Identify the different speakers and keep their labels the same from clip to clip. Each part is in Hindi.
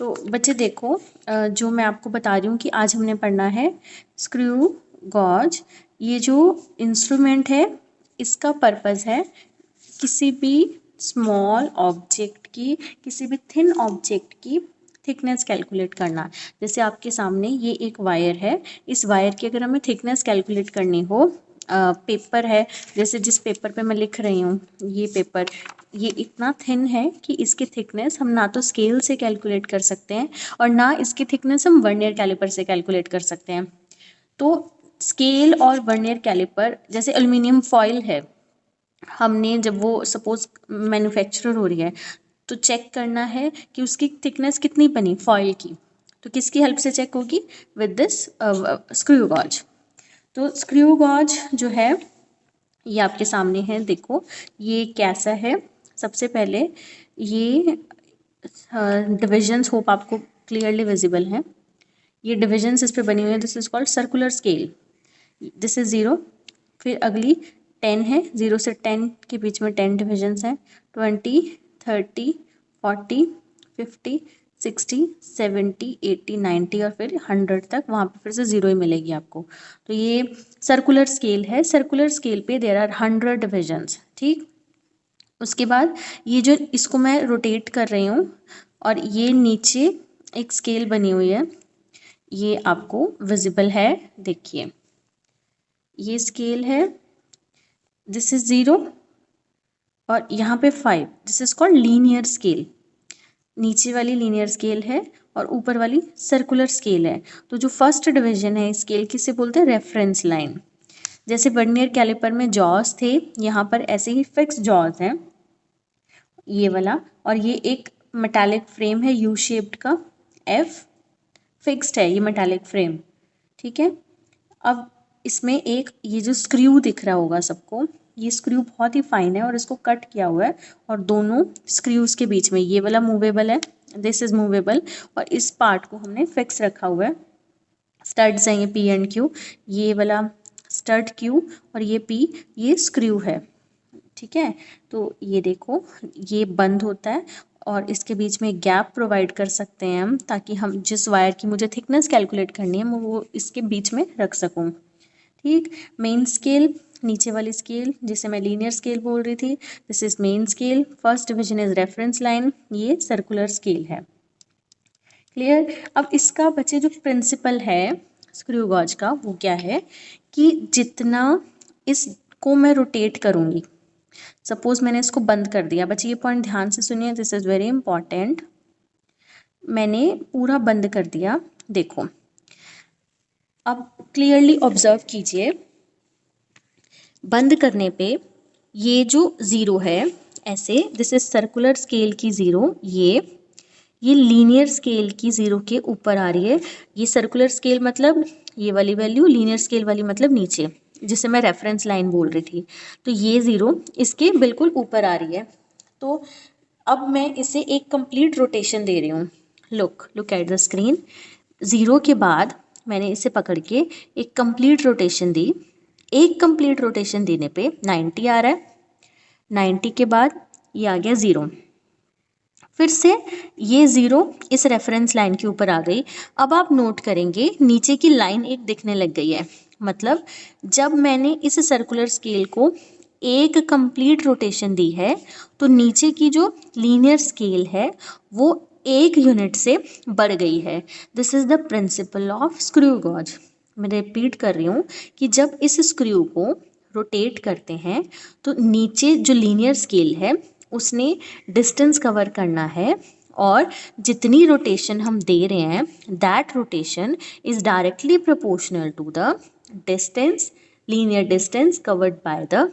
Speaker 1: तो बच्चे देखो, जो मैं आपको बता रही हूँ कि आज हमने पढ़ना है स्क्रू गॉज। ये जो इंस्ट्रूमेंट है इसका पर्पस है किसी भी स्मॉल ऑब्जेक्ट की, किसी भी थिन ऑब्जेक्ट की थिकनेस कैलकुलेट करना। जैसे आपके सामने ये एक वायर है, इस वायर की अगर हमें थिकनेस कैलकुलेट करनी हो, पेपर है, जैसे जिस पेपर पे मैं लिख रही हूँ ये पेपर, ये इतना थिन है कि इसकी थिकनेस हम ना तो स्केल से कैलकुलेट कर सकते हैं और ना इसकी थिकनेस हम वर्नियर कैलिपर से कैलकुलेट कर सकते हैं। तो स्केल और वर्नियर कैलिपर, जैसे एल्युमिनियम फॉयल है, हमने जब वो सपोज मैन्युफैक्चरर हो रही है तो चेक करना है कि उसकी थिकनेस कितनी बनी फॉयल की, तो किसकी हेल्प से चेक होगी? With this screw gauge. तो स्क्रू गॉज जो है ये आपके सामने है, देखो ये कैसा है। सबसे पहले ये डिविजन्स होप आपको क्लियरली विजिबल हैं। ये डिविजन्स इस पे बनी हुई है। This is called circular scale. This is 0, फिर अगली 10 है, 0 से 10 के बीच में 10 डिविजन्स हैं, 20, 30, 40, 50, 60, 70, 80, 90 और फिर 100 तक, वहाँ पे फिर से 0 ही मिलेगी आपको। तो ये सर्कुलर स्केल है। सर्कुलर स्केल पे देयर आर 100 डिविजन्स, ठीक। उसके बाद ये जो इसको मैं रोटेट कर रही हूँ और ये नीचे एक स्केल बनी हुई है, ये आपको विजिबल है, देखिए ये स्केल है, दिस इज 0 और यहाँ पे 5, this is called linear scale. नीचे वाली लीनियर स्केल है और ऊपर वाली सर्कुलर स्केल है। तो जो फर्स्ट डिवीजन है स्केल की, से बोलते हैं रेफरेंस लाइन। जैसे वर्नियर कैलिपर में जॉस थे, यहाँ पर ऐसे ही फिक्स जॉस हैं, ये वाला, और ये एक मेटालिक फ्रेम है यू शेप्ड का, एफ फिक्स्ड है ये मेटालिक फ्रेम, ठीक है। अब इसमें एक ये जो स्क्रू दिख रहा होगा सबको, ये स्क्रू बहुत ही फाइन है और इसको कट किया हुआ है, और दोनों स्क्रूज के बीच में ये वाला मूवेबल है, दिस इज मूवेबल, और इस पार्ट को हमने फिक्स रखा हुआ है। स्टड्स हैं ये पी एंड क्यू, ये वाला स्टड क्यू और ये पी, ये स्क्रू है, ठीक है। तो ये देखो ये बंद होता है और इसके बीच में गैप प्रोवाइड कर सकते हैं हम, ताकि हम जिस वायर की मुझे थिकनेस कैलकुलेट करनी है मैं वो इसके बीच में रख सकूं, ठीक। मेन स्केल, नीचे वाली स्केल जिसे मैं लीनियर स्केल बोल रही थी, this is main scale. First division is reference line, ये सर्कुलर स्केल है, क्लियर। अब इसका बच्चे जो प्रिंसिपल है स्क्रू गॉज का, वो क्या है कि जितना इसको मैं रोटेट करूँगी, सपोज मैंने इसको बंद कर दिया, बच्चे ये पॉइंट ध्यान से सुनिए, दिस इज वेरी इंपॉर्टेंट। मैंने पूरा बंद कर दिया, देखो अब क्लियरली ऑब्जर्व कीजिए, बंद करने पे ये जो 0 है ऐसे, दिस इज सर्कुलर स्केल की 0, ये लीनियर स्केल की 0 के ऊपर आ रही है। ये सर्कुलर स्केल मतलब ये वाली वैल्यू, लीनियर स्केल वाली मतलब नीचे, जिसे मैं रेफरेंस लाइन बोल रही थी। तो ये 0 इसके बिल्कुल ऊपर आ रही है। तो अब मैं इसे एक कंप्लीट रोटेशन दे रही हूँ, लुक एट द स्क्रीन। 0 के बाद मैंने इसे पकड़ के एक कंप्लीट रोटेशन दी, एक कंप्लीट रोटेशन देने पे 90 आ रहा है, 90 के बाद ये आ गया 0, फिर से ये 0 इस रेफरेंस लाइन के ऊपर आ गई। अब आप नोट करेंगे नीचे की लाइन एक दिखने लग गई है, मतलब जब मैंने इस सर्कुलर स्केल को एक कंप्लीट रोटेशन दी है तो नीचे की जो लीनियर स्केल है वो 1 यूनिट से बढ़ गई है। This is the principle of screw gauge. मैं रिपीट कर रही हूँ कि जब इस स्क्रू को रोटेट करते हैं तो नीचे जो लीनियर स्केल है उसने डिस्टेंस कवर करना है, और जितनी रोटेशन हम दे रहे हैं that rotation is directly proportional to the distance, linear distance covered by the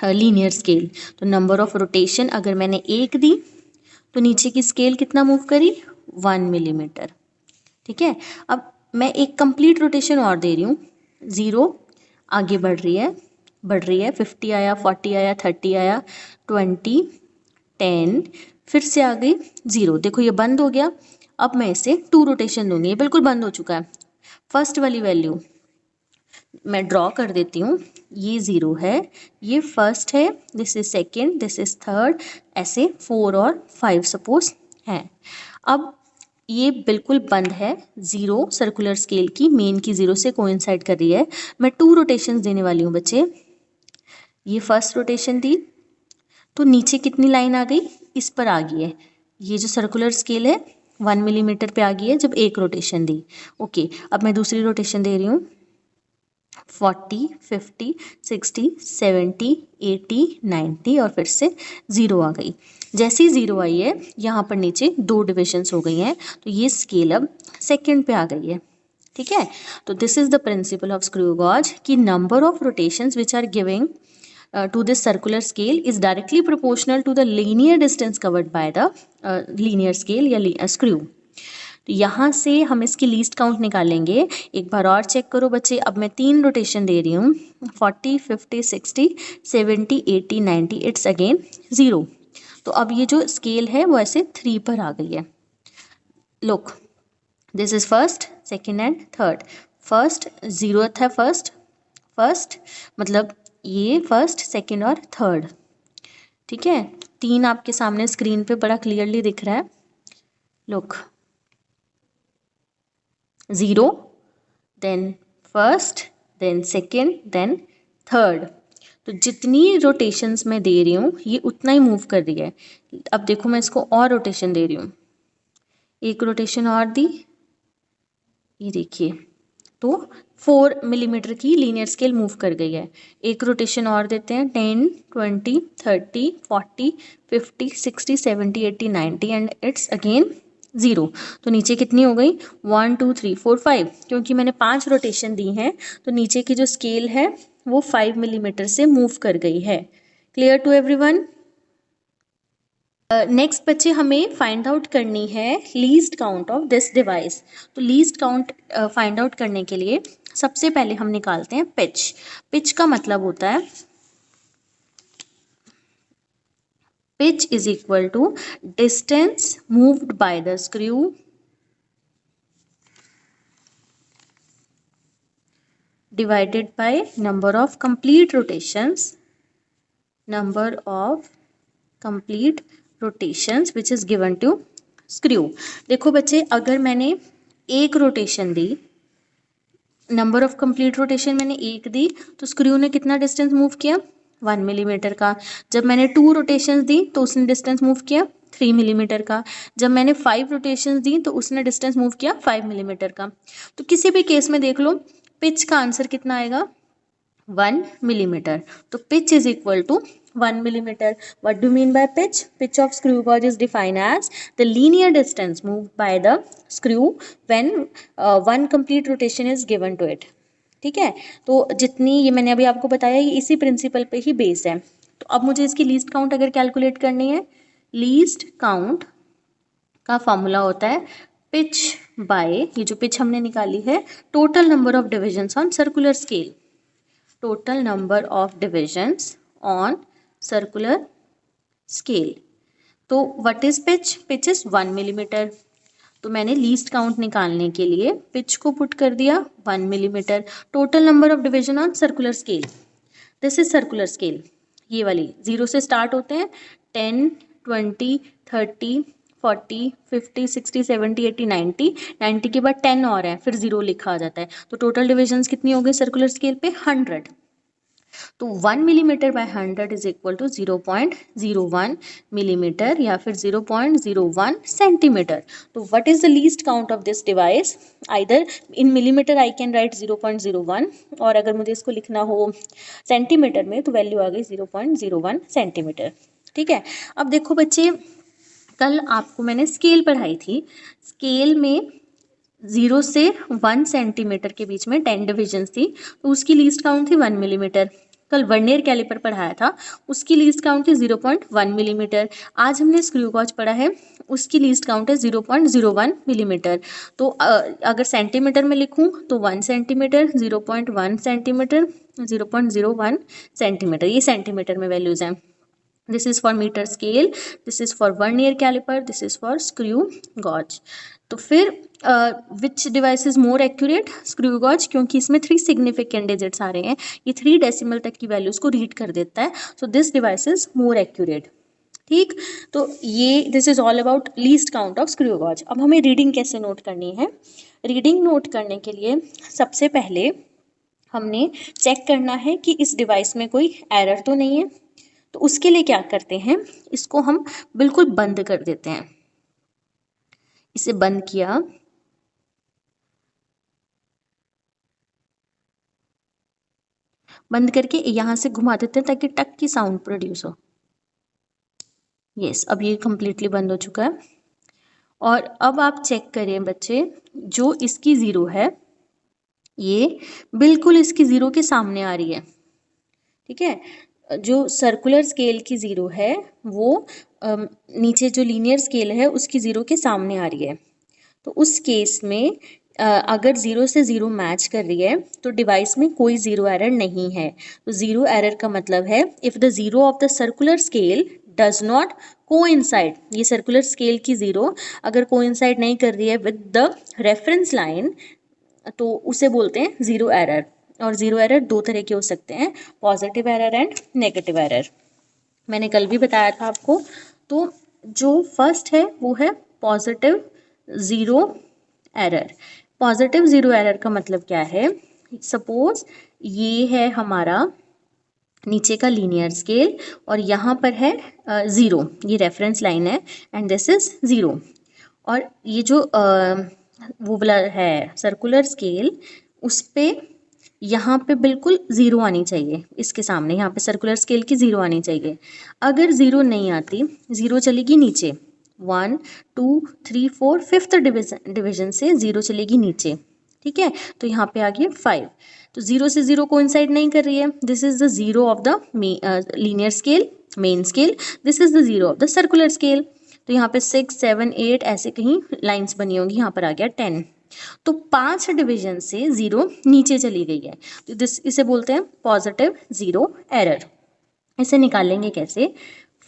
Speaker 1: linear scale. तो नंबर ऑफ रोटेशन अगर मैंने 1 दी तो नीचे की स्केल कितना मूव करी? 1 मिलीमीटर, ठीक है। अब मैं एक कंप्लीट रोटेशन और दे रही हूँ, 0 आगे बढ़ रही है, 50 आया, 40 आया, 30 आया, 20, 10, फिर से आ गई 0, देखो ये बंद हो गया। अब मैं इसे 2 रोटेशन दूंगी, ये बिल्कुल बंद हो चुका है। फर्स्ट वाली वैल्यू मैं ड्रॉ कर देती हूँ, ये 0 है, ये फर्स्ट है, this is second, this is third, ऐसे 4 और 5 सपोज है। अब ये बिल्कुल बंद है, ज़ीरो सर्कुलर स्केल की मेन की ज़ीरो से कोइंसाइड कर रही है। मैं 2 रोटेशंस देने वाली हूँ बच्चे। ये फर्स्ट रोटेशन दी तो नीचे कितनी लाइन आ गई, इस पर आ गई है। ये जो सर्कुलर स्केल है 1 मिलीमीटर पे आ गई है जब एक रोटेशन दी। ओके, अब मैं दूसरी रोटेशन दे रही हूँ 40, 50, 60, 70, 80, 90 और फिर से ज़ीरो आ गई। जैसे ही ज़ीरो आई है यहाँ पर नीचे 2 डिविजन्स हो गई हैं, तो ये स्केल अब सेकेंड पे आ गई है। ठीक है, तो this is the principle of screw gauge कि number of rotations which are giving to this circular scale is directly proportional to the linear distance covered by the linear scale या screw। तो यहाँ से हम इसकी लीस्ट काउंट निकालेंगे। एक बार और चेक करो बच्चे, अब मैं 3 रोटेशन दे रही हूँ 40, 50, 60, 70, 80, 90, इट्स अगेन ज़ीरो। तो अब ये जो स्केल है वो ऐसे 3 पर आ गई है। Look, this is first, second and third. First zeroth है, फर्स्ट मतलब ये फर्स्ट, सेकेंड और थर्ड। ठीक है, 3 आपके सामने स्क्रीन पे बड़ा क्लियरली दिख रहा है। Look, zero, then first, then second, then third. तो जितनी रोटेशंस मैं दे रही हूँ ये उतना ही मूव कर रही है। अब देखो मैं इसको और रोटेशन दे रही हूँ, एक रोटेशन और दी, ये देखिए, तो 4 मिलीमीटर की लीनियर स्केल मूव कर गई है। एक रोटेशन और देते हैं 10, 20, 30, 40, 50, 60, 70, 80, 90 एंड इट्स अगेन ज़ीरो। तो नीचे कितनी हो गई 1, 2, 3, 4, 5, क्योंकि मैंने 5 रोटेशन दी हैं तो नीचे की जो स्केल है वो 5 मिलीमीटर से मूव कर गई है। Clear to everyone? नेक्स्ट बच्चे हमें फाइंड आउट करनी है least count of this device. तो लीस्ट काउंट फाइंड आउट करने के लिए सबसे पहले हम निकालते हैं पिच। पिच का मतलब होता है pitch is equal to distance moved by the screw divided by number of complete rotations, number of complete rotations which is given to screw. देखो बच्चे, अगर मैंने एक रोटेशन दी, नंबर ऑफ कंप्लीट रोटेशन मैंने एक दी, तो स्क्रू ने कितना डिस्टेंस मूव किया 1 मिलीमीटर का। जब मैंने 2 रोटेशंस दी तो उसने डिस्टेंस मूव किया 3 मिलीमीटर का। जब मैंने 5 रोटेशंस दी तो उसने डिस्टेंस मूव किया 5 मिलीमीटर का। तो किसी भी केस में देख लो पिच का आंसर कितना आएगा 1 millimeter. So pitch is equal to 1 millimeter. What do you mean by pitch? Pitch of screw gauge is defined as the linear distance moved by the screw when one complete rotation is given to it. ठीक है, तो जितनी ये मैंने अभी आपको बताया ये इसी प्रिंसिपल पे ही बेस है। तो अब मुझे इसकी लीस्ट काउंट अगर कैलकुलेट करनी है, लीस्ट काउंट का फॉर्मूला होता है पिच बाय, ये जो पिच हमने निकाली है, total number of divisions on circular scale, total number of divisions on circular scale। तो what is pitch? Pitch is 1 millimetre. तो मैंने लीस्ट काउंट निकालने के लिए पिच को पुट कर दिया 1 millimetre. Total number of division on circular scale, this is circular scale, ये वाली जीरो से स्टार्ट होते हैं 10, 20, 30, 40, 50, 60, 70, 80, 90, 90 के बाद 10 और है, फिर जीरो लिखा आ जाता है। तो टोटल डिविजन्स कितनी हो गई सर्कुलर स्केल पे 100। तो 1 millimetre by 100 is equal to 0.01 millimetre या फिर 0.01 सेंटीमीटर। तो what is the least count of this device? Either in millimetre I can write 0.01 और अगर मुझे इसको लिखना हो सेंटीमीटर में तो वैल्यू आ गई 0.01 सेंटीमीटर। ठीक है, अब देखो बच्चे, कल आपको मैंने स्केल पढ़ाई थी। स्केल में 0 से 1 सेंटीमीटर के बीच में 10 डिविजन्स थी, तो उसकी लीस्ट काउंट थी 1 मिलीमीटर। कल वर्नियर कैलिपर पढ़ाया था, उसकी लीस्ट काउंट थी 0.1 मिलीमीटर। आज हमने स्क्रू गॉज पढ़ा है, उसकी लीस्ट काउंट है 0.01 मिलीमीटर। तो अगर सेंटीमीटर में लिखूं तो 1 सेंटीमीटर, 0.1 सेंटीमीटर, 0.01 सेंटीमीटर, ये सेंटीमीटर में वैल्यूज़ हैं। This is for meter scale, this is for vernier caliper, this is for screw gauge। तो फिर which device is more accurate? Screw gauge, क्योंकि इसमें 3 सिग्निफिकेंट डिजिट्स आ रहे हैं, ये 3 डेसिमल तक की वैल्यूज को रीड कर देता है। So this device is more accurate. ठीक, तो ये this is all about least count of screw gauge. अब हमें रीडिंग कैसे नोट करनी है? रीडिंग नोट करने के लिए सबसे पहले हमने चेक करना है कि इस डिवाइस में कोई एरर तो नहीं है। तो उसके लिए क्या करते हैं, इसको हम बिल्कुल बंद कर देते हैं। इसे बंद किया, बंद करके यहाँ से घुमा देते हैं ताकि टक की साउंड प्रोड्यूस हो। यस, अब ये कम्प्लीटली बंद हो चुका है। और अब आप चेक करें बच्चे, जो इसकी ज़ीरो है ये बिल्कुल इसकी ज़ीरो के सामने आ रही है। ठीक है, जो सर्कुलर स्केल की ज़ीरो है वो नीचे जो लीनियर स्केल है उसकी ज़ीरो के सामने आ रही है। तो उस केस में अगर ज़ीरो से ज़ीरो मैच कर रही है तो डिवाइस में कोई ज़ीरो एरर नहीं है। तो ज़ीरो एरर का मतलब है if the zero of the circular scale does not coincide, ये सर्कुलर स्केल की ज़ीरो अगर कोइंसाइड नहीं कर रही है विद द रेफरेंस लाइन तो उसे बोलते हैं ज़ीरो एरर। और ज़ीरो एरर दो तरह के हो सकते हैं, positive error and negative error. मैंने कल भी बताया था आपको। तो जो फर्स्ट है वो है positive zero error. Positive zero error का मतलब क्या है? सपोज ये है हमारा नीचे का लीनियर स्केल और यहाँ पर है ज़ीरो, ये रेफरेंस लाइन है एंड दिस इज़ ज़ीरो। और ये जो वो वाला है सर्कुलर स्केल, उस पे यहाँ पे बिल्कुल ज़ीरो आनी चाहिए, इसके सामने यहाँ पे सर्कुलर स्केल की ज़ीरो आनी चाहिए। अगर ज़ीरो नहीं आती, ज़ीरो चलेगी नीचे, 1 2 3 4 फिफ्थ डिवीजन से ज़ीरो चलेगी नीचे। ठीक है, तो यहाँ पे आ गया 5। तो ज़ीरो से ज़ीरो कोइंसाइड नहीं कर रही है, this is the zero of the linear scale, main scale, this is the zero of the circular scale. तो यहाँ पे 6 7 8 ऐसे कहीं लाइंस बनी होंगी, यहाँ पर आ गया 10। तो 5 डिवीजन से ज़ीरो नीचे चली गई है, तो इसे बोलते हैं पॉजिटिव ज़ीरो एरर। इसे निकालेंगे कैसे?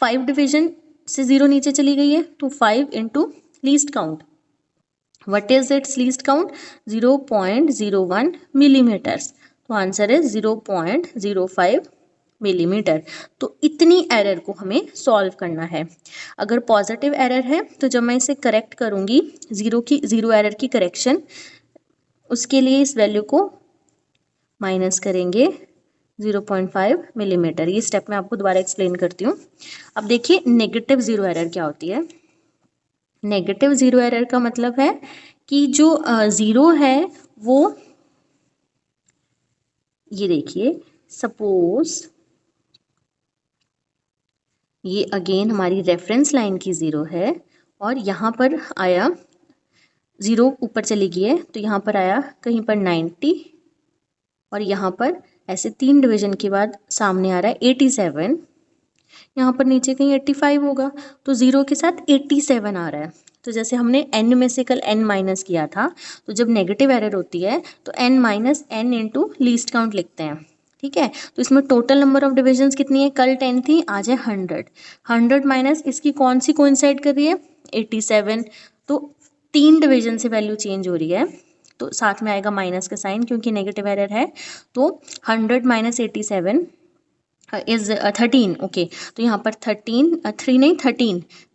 Speaker 1: 5 डिवीजन से ज़ीरो नीचे चली गई है तो 5 into least count. What is it's least count? 0.01 millimetres. तो आंसर है 0.05 मिलीमीटर। तो इतनी एरर को हमें सॉल्व करना है। अगर पॉजिटिव एरर है तो जब मैं इसे करेक्ट करूँगी, ज़ीरो एरर की करेक्शन, उसके लिए इस वैल्यू को माइनस करेंगे 0.5 मिलीमीटर। ये स्टेप मैं आपको दोबारा एक्सप्लेन करती हूँ। अब देखिए नेगेटिव ज़ीरो एरर क्या होती है। नेगेटिव ज़ीरो एरर का मतलब है कि जो ज़ीरो है वो, ये देखिए सपोज ये अगेन हमारी रेफरेंस लाइन की ज़ीरो है और यहाँ पर आया ज़ीरो ऊपर चली गई है तो यहाँ पर आया कहीं पर 90 और यहाँ पर ऐसे 3 डिवीजन के बाद सामने आ रहा है 87। यहाँ पर नीचे कहीं 85 होगा तो ज़ीरो के साथ 87 आ रहा है। तो जैसे हमने n में से कल n माइनस किया था, तो जब नेगेटिव एरर होती है तो n minus n into least count लिखते हैं। ठीक है, तो इसमें टोटल नंबर ऑफ डिविजन्स कितनी है? कल 10 थी, आज है 100। 100 माइनस इसकी कौन सी कोइंसाइड कर रही है? 87। तो 3 डिवीजन से वैल्यू चेंज हो रही है तो साथ में आएगा माइनस का साइन क्योंकि नेगेटिव एरर है। तो 100 माइनस 87 इज 13। ओके, तो यहाँ पर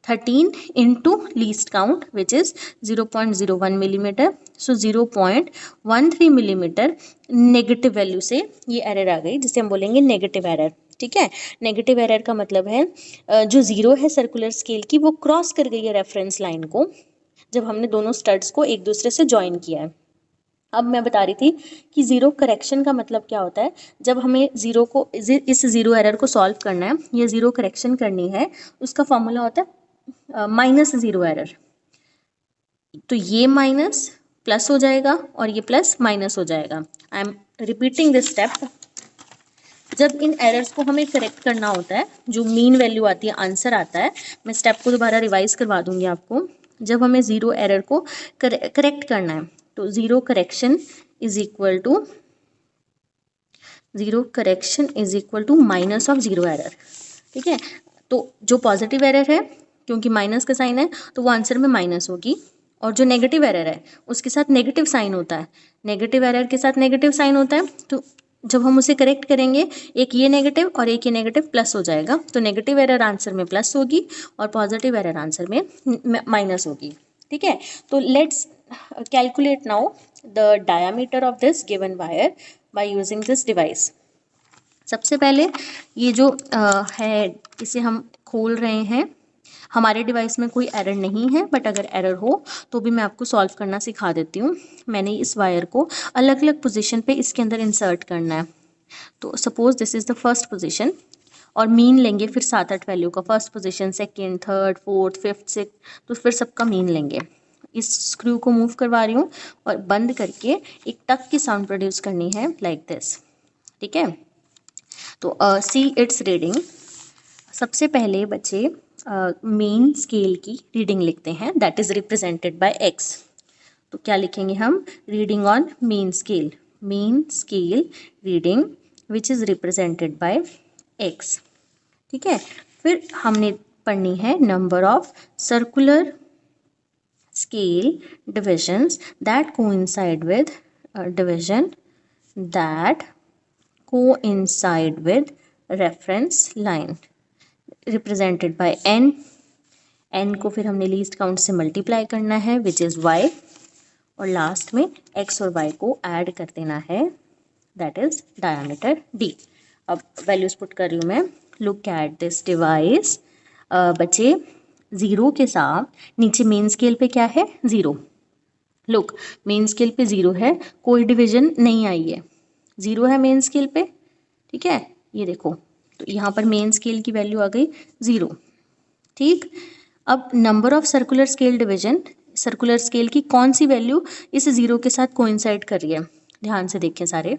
Speaker 1: 13 into least count which is 0.01 millimetre. So 0.13 millimetre negative value से ये एरर आ गई जिसे हम बोलेंगे नेगेटिव एरर। ठीक है, नेगेटिव एरर का मतलब है जो ज़ीरो है सर्कुलर स्केल की वो क्रॉस कर गई है रेफरेंस लाइन को जब हमने दोनों स्टड्स को एक दूसरे से ज्वाइन किया है। अब मैं बता रही थी कि ज़ीरो करेक्शन का मतलब क्या होता है। जब हमें ज़ीरो को इस ज़ीरो एरर को सॉल्व करना है या ज़ीरो करेक्शन करनी है, उसका फॉर्मूला होता है माइनस ज़ीरो एरर। तो ये माइनस प्लस हो जाएगा और ये प्लस माइनस हो जाएगा। I am repeating this step. जब इन एरर्स को हमें करेक्ट करना होता है, जो मीन वैल्यू आती है, आंसर आता है, मैं स्टेप को दोबारा रिवाइज करवा दूंगी आपको। जब हमें ज़ीरो एरर को करेक्ट करना है तो zero correction is equal to minus of zero error. ठीक है, तो जो पॉजिटिव एरर है क्योंकि माइनस का साइन है तो वो आंसर में माइनस होगी, और जो नेगेटिव एरर है उसके साथ नेगेटिव साइन होता है, नेगेटिव एरर के साथ नेगेटिव साइन होता है, तो जब हम उसे करेक्ट करेंगे, एक ये नेगेटिव और एक ये नेगेटिव प्लस हो जाएगा, तो नेगेटिव एरर आंसर में प्लस होगी और पॉजिटिव एरर आंसर में माइनस होगी। ठीक है, तो let's calculate now the diameter of this given wire by using this device. सबसे पहले ये जो है इसे हम खोल रहे हैं। हमारे डिवाइस में कोई एरर नहीं है, बट अगर एरर हो तो भी मैं आपको सॉल्व करना सिखा देती हूँ। मैंने इस वायर को अलग अलग पोजीशन पे इसके अंदर इंसर्ट करना है। तो suppose this is the first position और मीन लेंगे फिर 7-8 वैल्यू का, first position, second, third, fourth, fifth, six, तो फिर सबका मीन लेंगे। इस स्क्रू को मूव करवा रही हूँ और बंद करके एक टक की साउंड प्रोड्यूस करनी है लाइक दिस। ठीक है, तो सी इट्स रीडिंग। सबसे पहले बच्चे मेन स्केल की रीडिंग लिखते हैं, that is represented by x. तो क्या लिखेंगे हम? Reading on main scale reading which is represented by x. ठीक है, फिर हमने पढ़नी है number of circular scale divisions that coincide with division that coincide with reference line represented by n। n को फिर हमने लीस्ट काउंट से मल्टीप्लाई करना है विच इज़ y, और लास्ट में x और y को ऐड कर देना है, दैट इज डायमीटर d। अब वैल्यूज पुट कर रही हूँ मैं। Look at this device. बच्चे, ज़ीरो के साथ नीचे मेन स्केल पे क्या है? ज़ीरो। लुक, मेन स्केल पे ज़ीरो है, कोई डिवीजन नहीं आई है, ज़ीरो है मेन स्केल पे। ठीक है, ये देखो, तो यहाँ पर मेन स्केल की वैल्यू आ गई 0। ठीक, अब number of circular scale division, circular scale की कौन सी वैल्यू इस 0 के साथ कोइंसाइड कर रही है? ध्यान से देखें सारे।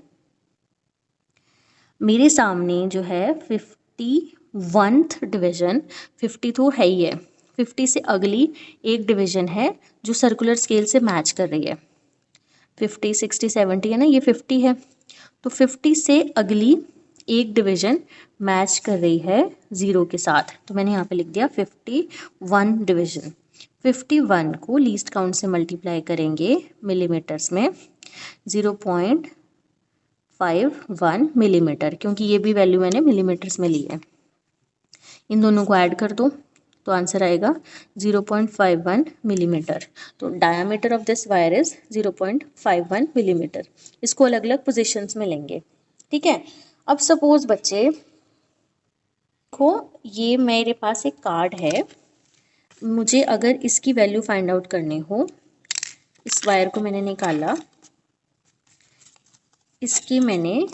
Speaker 1: मेरे सामने जो है 51th डिवीजन, 50 तो है ही है, 50 से अगली एक डिवीजन है जो सर्कुलर स्केल से मैच कर रही है। 50, 60, 70 है ना, ये 50 है, तो 50 से अगली एक डिवीजन मैच कर रही है 0 के साथ, तो मैंने यहाँ पे लिख दिया 51 डिवीजन। 51 को लीस्ट काउंट से मल्टीप्लाई करेंगे मिलीमीटर्स में, 0.51 मिलीमीटर, क्योंकि ये भी वैल्यू मैंने मिलीमीटर्स में ली है। इन दोनों को ऐड कर दो तो आंसर आएगा 0.51 मिलीमीटर। तो diameter of this wire is 0.51 millimetre. इसको अलग अलग पोजीशंस में लेंगे। ठीक है, अब सपोज बच्चे को ये मेरे पास एक कार्ड है, मुझे अगर इसकी वैल्यू फाइंड आउट करनी हो, इस वायर को मैंने निकाला, इसकी मैंने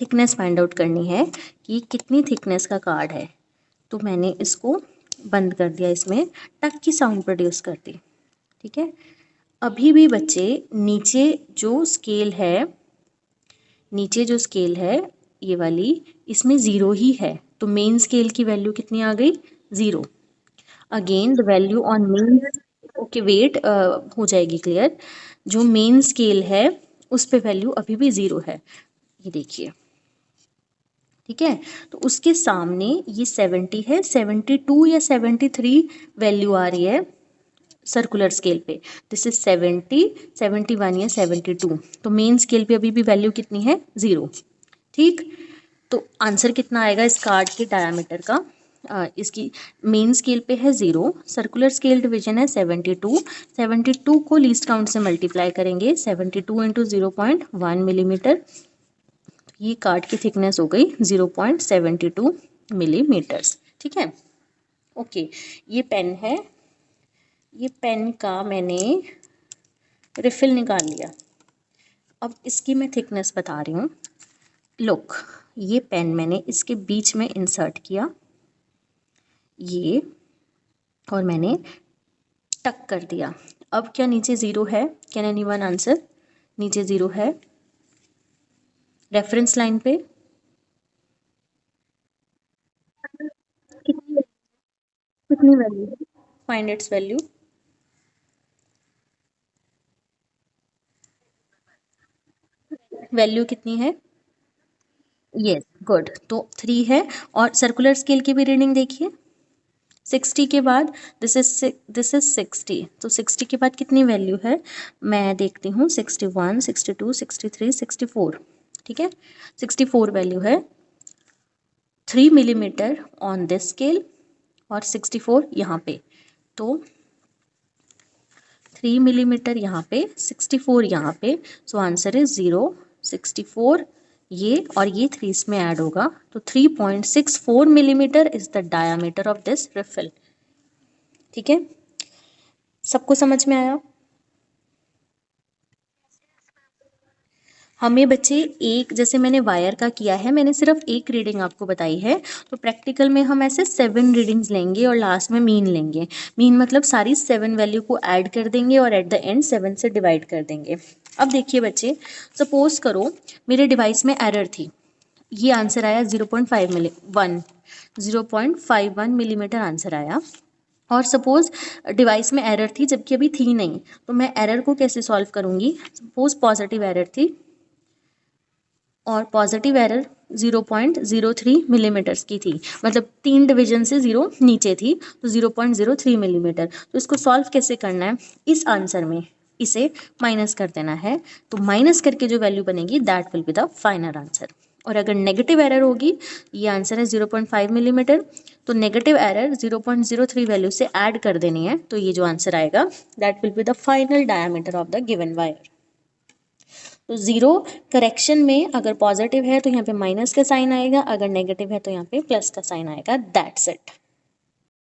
Speaker 1: थिकनेस फाइंड आउट करनी है कि कितनी थिकनेस का कार्ड है, तो मैंने इसको बंद कर दिया, इसमें टक की साउंड प्रोड्यूस कर दी। ठीक है, अभी भी बच्चे नीचे जो स्केल है, ये वाली, इसमें 0 ही है, तो मेन स्केल की वैल्यू कितनी आ गई? 0। Again the value on main, okay wait, हो जाएगी क्लियर। जो मेन स्केल है उस पे वैल्यू अभी भी 0 है, ये देखिए। ठीक है, तो उसके सामने ये 70 है, 72 या 73 वैल्यू आ रही है सर्कुलर स्केल पे। दिस इज 70, 71 या 72, तो मेन स्केल पे अभी भी वैल्यू कितनी है? 0। ठीक, तो आंसर कितना आएगा इस कार्ड के डायामीटर का? इसकी मेन स्केल पे है 0, सर्कुलर स्केल डिवीजन है 72, 72 को लीस्ट काउंट से मल्टीप्लाई करेंगे, 72 इंटू 0.1 मिलीमीटर, ये कार्ड की थिकनेस हो गई 0.72 मिलीमीटर्स। ठीक है, ओके, ये पेन है, ये पेन का मैंने रिफिल निकाल लिया। अब इसकी मैं थिकनेस बता रही हूँ। लुक, ये पेन मैंने इसके बीच में इंसर्ट किया, ये, और मैंने टक कर दिया। अब क्या नीचे 0 है? Can anyone answer? नीचे 0 है रेफरेंस लाइन पे। कितनी value? Find its value. Value कितनी है? यस, गुड, तो 3 है। और सर्कुलर स्केल की भी रीडिंग देखिए, 60 के बाद दिस इज 60, तो 60 के बाद कितनी वैल्यू है? मैं देखती हूँ, 61, 62, 63, 64, ठीक है, 64 वैल्यू है 3 मिलीमीटर ऑन दिस स्केल और 64 यहाँ पे, तो 3 मिलीमीटर यहाँ पे, 64 यहाँ पे, सो आंसर इज 0, 64 ये और ये 3 इसमें ऐड होगा, तो 3.64 millimetre is the diameter of this refill. ठीक है, सबको समझ में आया? हमें बच्चे एक, जैसे मैंने वायर का किया है, मैंने सिर्फ एक रीडिंग आपको बताई है, तो प्रैक्टिकल में हम ऐसे 7 रीडिंग्स लेंगे और लास्ट में मीन लेंगे। मीन मतलब सारी 7 वैल्यू को ऐड कर देंगे और एट द एंड 7 से डिवाइड कर देंगे। अब देखिए बच्चे, सपोज करो मेरे डिवाइस में एरर थी, ये आंसर आया 0.51 मिलीमीटर आंसर आया, और सपोज डिवाइस में एरर थी जबकि अभी थी नहीं, तो मैं एरर को कैसे सॉल्व करूँगी? सपोज पॉजिटिव एरर थी और पॉजिटिव एरर 0.03 मिलीमीटर्स की थी, मतलब 3 डिवीजन से 0 नीचे थी, तो 0.03 मिलीमीटर। तो इसको सॉल्व कैसे करना है? इस आंसर में इसे माइनस कर देना है, तो माइनस करके जो वैल्यू बनेगी that will be the final answer. और अगर नेगेटिव एरर होगी, ये आंसर है 0.5 मिलीमीटर, तो नेगेटिव एरर 0.03 वैल्यू से ऐड कर देनी है, तो ये जो आंसर आएगा that will be the final diameter of the given wire. तो जीरो करेक्शन में अगर पॉजिटिव है तो यहाँ पे माइनस का साइन आएगा, अगर नेगेटिव है तो यहाँ पे प्लस का साइन आएगा, दैट्स इट।